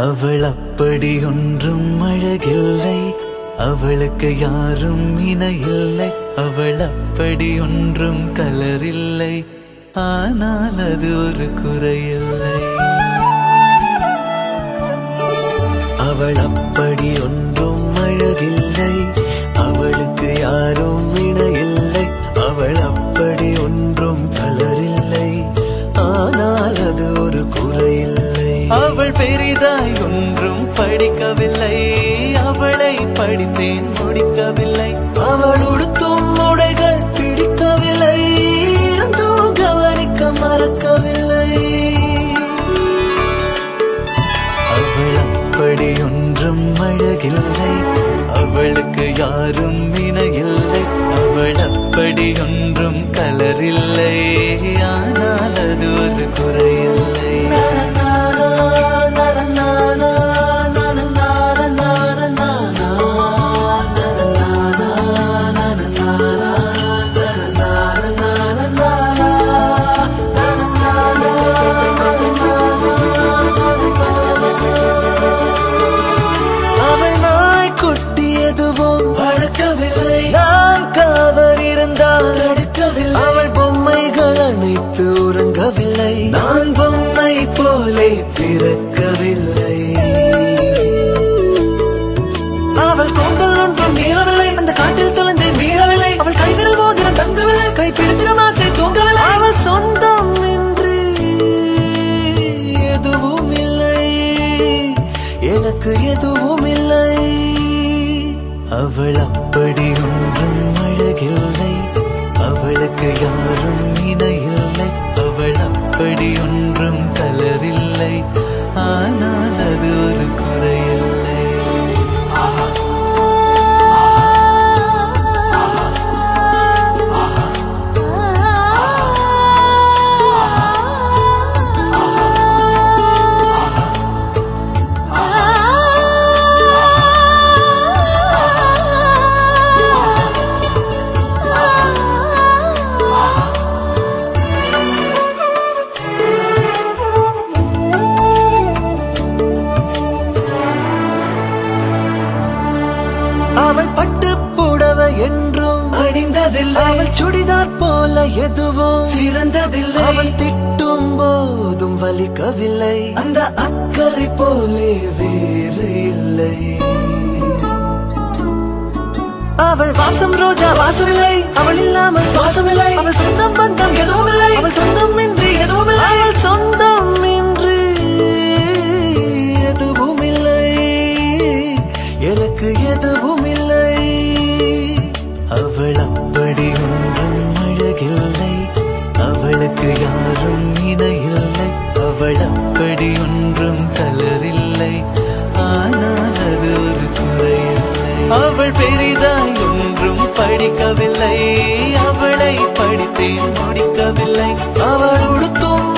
அவள் அப்படி ஒன்றும் அழகில்லை, அவளுக்கு யாரும் இணையில்லை. அவள் அப்படி ஒன்றும் கலரில்லை, ஆனால் அது ஒரு குறையில்லை. அவள் அப்படி ஒன்றும் அழகில்லை, அவளுக்கு யாரும் இணையில்லை. அவள் அப்படி ஒன்றும் கலரில்லை, ஆனால் அது ஒரு குறையில்லை. அவள் பெரிதாய் ஒன்றும் படிக்கவில்லை, அவளை படித்தேன் முடிக்கவில்லை. அவள் உடுத்தும் உடைகள் பிடிக்கவில்லை, இருந்தும் கவனிக்க மறக்கவில்லை. அவள் அப்படி ஒன்றும் அழகில்லை, அவளுக்கு யாரும் இணையில்லை. அவள் அப்படி ஒன்றும் கலரில்லை, ஆனால் அது ஒரு குறையில்லை. அவள் நாய் குட்டி எதுவும் வளர்க்கவில்லை, நான் காவல் இருந்தால் தடுக்கவில்லை. அவள் பொம்மைகள் அனைத்து உறங்கவில்லை, நான் பொம்மை போலே பிறக்கவில்லை. அவள் கூந்தல் ஒன்றும் நீளவில்லை, அந்த காட்டில் தொலைந்து வீழவில்லை. அவள் கைவிரல் மோதிரம் தங்கவில்லை, கை பிடித்திடும் ஆசை தூங்கவில்லை. அவள் சொந்தம் என்று எதுவும் இல்லை, எனக்கு எதுவும் இல்லை. அவள் அப்படி ஒன்றும் அழகில்லை, அவளுக்கு யாரும் இணையில்லை. அவள் அப்படி ஒன்றும் கலரில்லை, ஆனால் அது ஒரு குறையில்லை. அவள் பட்டு புடவை என்றும் அணிந்ததில்லை, அவள் சுடிதார் போல எதுவும் சிறந்ததில்லை. அவள் திட்டும் போதும் வலிக்கவில்லை, அந்த அக்கறை போலே வேறு இல்லை. அவள் வாசம் ரோஜா வாசமில்லை, அவள் இல்லாமல் சுவாசமில்லை. அவள் சொந்தம் பந்தம் எதுவும் இல்லை, அவள் சொந்தம் இன்றி எதுவும் இல்லை. அவள் சொந்தம் இன்றி எதுவும் இல்லை, எனக்கு எதுவும் இல்லை. அவள் அப்படி ஒன்றும் அழகில்லை, அவளுக்கு யாரும் இணையில்லை. அவள் அப்படி ஒன்றும் கலரில்லை, ஆனால் அது ஒரு குறையில்லை. அவள் பெரிதாய் ஒன்றும் படிக்கவில்லை, அவளை படித்தேன் முடிக்கவில்லை. அவள் உடுத்தும்